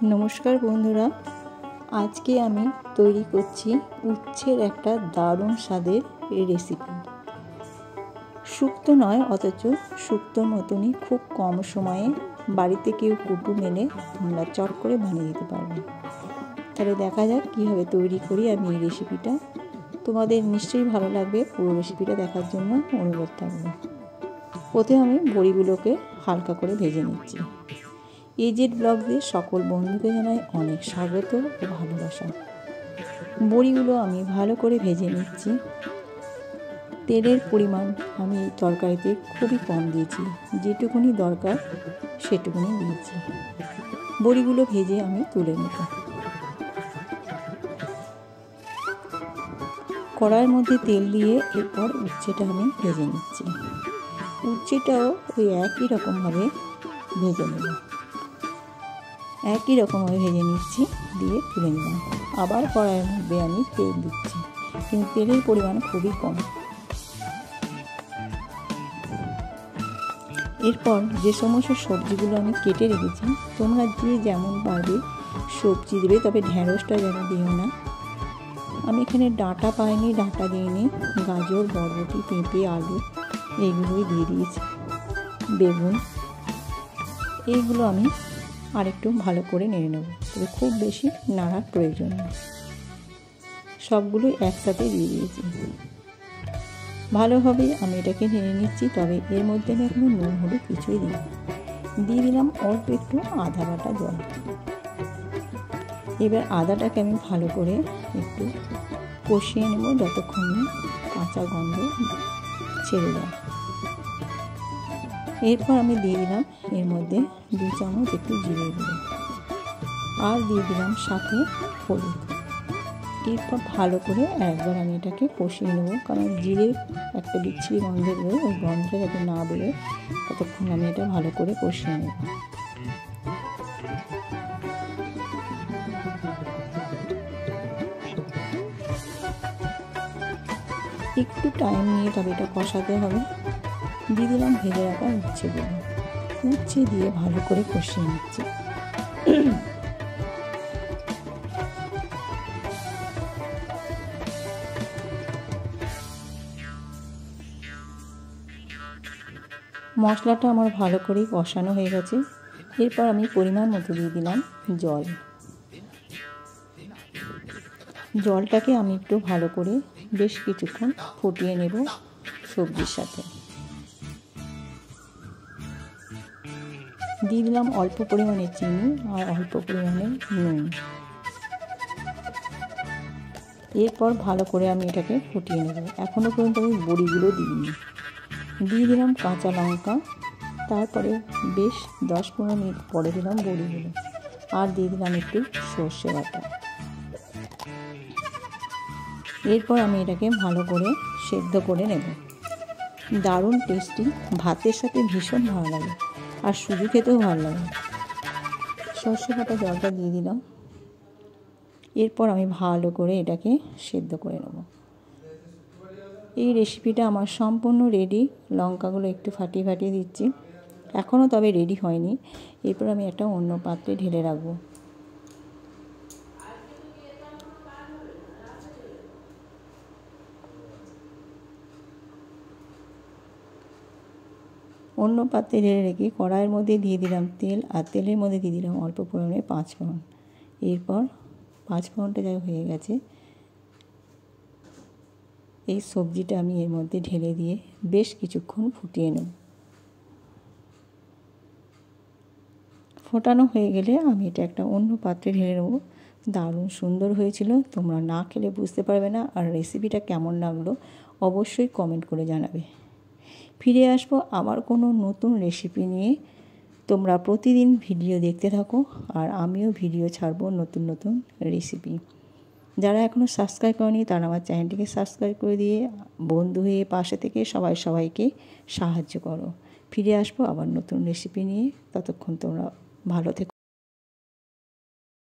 नमस्कार बंधुरा आज के आमी तैरी करছি উচ্ছের একটা দারুণ স্বাদের রেসিপি। শুক্তো নয় অথচ শুক্তোর মতনই খুব কম সময়ে বাড়িতে কেউ কুটুম এলে তোমরা চট করে বানিয়ে দিতে পারবে। তাহলে দেখা যাক কীভাবে তৈরি করি আমি এই রেসিপিটা। তোমাদের নিশ্চয়ই ভালো লাগবে, পুরো রেসিপিটা দেখার জন্য অনুরোধ থাকবে। প্রথমে আমি বড়িগুলোকে হালকা করে ভেজে নিচ্ছি। এজেড ব্লগদের সকল বন্ধুকে জানাই অনেক স্বাগত ও ভালোবাসা। বড়িগুলো আমি ভালো করে ভেজে নিচ্ছি। তেলের পরিমাণ আমি এই তরকারিতে খুবই কম দিয়েছি, যেটুকুনি দরকার সেটুকুনি দিয়েছি। বড়িগুলো ভেজে আমি তুলে নেব। কড়াইয়ের মধ্যে তেল দিয়ে এরপর উচ্ছেটা আমি ভেজে নিচ্ছি। উচ্ছেটাও ওই একই রকমভাবে ভেজে নেব। একই রকমভাবে ভেজে নিচ্ছি, দিয়ে তুলে নিলাম। আবার কড়াইয়ের মধ্যে আমি তেল দিচ্ছি, কিন্তু তেলের পরিমাণ খুবই কম। এরপর যে সমস্ত সবজিগুলো আমি কেটে রেখেছি, তোমরা যে যেমন পারবে সবজি দেবে, তবে ঢ্যাঁড়সটা যেন দিও না। আমি এখানে ডাঁটা পাইনি, ডাঁটা দিইনি। গাজর, বরবটি, পেঁপে, আলু এইগুলোই দিয়ে দিয়েছি। বেগুন, এইগুলো আমি আরেকটু ভালো করে নেড়ে নেব, তবে খুব বেশি নাড়ার প্রয়োজন নেই। সবগুলো একসাথে দিয়ে দিয়েছি। ভালোভাবে আমি এটাকে নেড়ে নিচ্ছি, তবে এর মধ্যে আমি এখনো নুন হলুদ কিছুই দিই। দিয়ে দিলাম অল্প একটু আদা বাটা জল। এবার আদাটাকে আমি ভালো করে একটু কষিয়ে নেব, যতক্ষণ না কাঁচা গন্ধ ছেড়ে যায়। এরপর আমি দিয়ে দিলাম এর মধ্যে 2 চামচ একটু জিরে গুঁড়ো, আর দিয়ে দিলাম সাথে হলুদ। এরপর ভালো করে একবার আমি এটাকে কষিয়ে নেব, কারণ জিরে একটা বিচ্ছিরি গন্ধ বেরোয়, ওই গন্ধটা যাতে না বেরোয় ততক্ষণ আমি এটা ভালো করে কষিয়ে নেব। একটু টাইম নিয়ে তবে এটা কষাতে হবে। দিয়ে দিলাম ভেজে রাখা উচ্ছে দিয়ে ভালো করে কষিয়ে নিচ্ছি। মশলাটা আমার ভালো করেই কষানো হয়ে গেছে। এরপর আমি পরিমাণ মতো দিয়ে দিলাম জল। জলটাকে আমি একটু ভালো করে বেশ কিছুক্ষণ ফুটিয়ে নেব সবজির সাথে। দিয়ে দিলাম অল্প পরিমাণে চিনি আর অল্প পরিমাণে নুন। এরপর ভালো করে আমি এটাকে ফুটিয়ে নেব। এখনও পর্যন্ত আমি বড়িগুলো দিইনি। দিয়ে দিলাম কাঁচা লঙ্কা, তারপরে বেশ 10-15 মিনিট পরে দিলাম বড়িগুলো, আর দিয়ে দিলাম একটু সর্ষে বাটা। এরপর আমি এটাকে ভালো করে সেদ্ধ করে নেব। দারুণ টেস্টি, ভাতের সাথে ভীষণ ভালো লাগে, আর শুধু খেতেও ভালো লাগে। সর্ষে বাটা জলটা দিয়ে দিলাম। এরপর আমি ভালো করে এটাকে সেদ্ধ করে নেব। এই রেসিপিটা আমার সম্পূর্ণ রেডি। লঙ্কাগুলো একটু ফাটিয়ে ফাটিয়ে দিচ্ছি, এখনও তবে রেডি হয়নি। এরপর আমি একটা অন্য পাত্রে ঢেলে রাখবো। অন্য পাত্রে ঢেলে রেখে কড়াইয়ের মধ্যে দিয়ে দিলাম তেল, আর তেলের মধ্যে দিয়ে দিলাম অল্প পরিমাণে 5 ফোড়ন। এরপর 5 ফোড়নটা যা হয়ে গেছে, এই সবজিটা আমি এর মধ্যে ঢেলে দিয়ে বেশ কিছুক্ষণ ফুটিয়ে নেব। ফোটানো হয়ে গেলে আমি এটা একটা অন্য পাত্রে ঢেলে নেব। দারুণ সুন্দর হয়েছিল, তোমরা না খেলে বুঝতে পারবে না। আর রেসিপিটা কেমন লাগলো অবশ্যই কমেন্ট করে জানাবে। ফিরে আসবো আবার কোনো নতুন রেসিপি নিয়ে। তোমরা প্রতিদিন ভিডিও দেখতে থাকো, আর আমিও ভিডিও ছাড়বো নতুন নতুন রেসিপি। যারা এখনও সাবস্ক্রাইব করেনি তারা আমার চ্যানেলটিকে সাবস্ক্রাইব করে দিয়ে বন্ধু হয়ে পাশে থেকে সবাইকে সাহায্য করো। ফিরে আসবো আবার নতুন রেসিপি নিয়ে। ততক্ষণ তোমরা ভালো থেকো।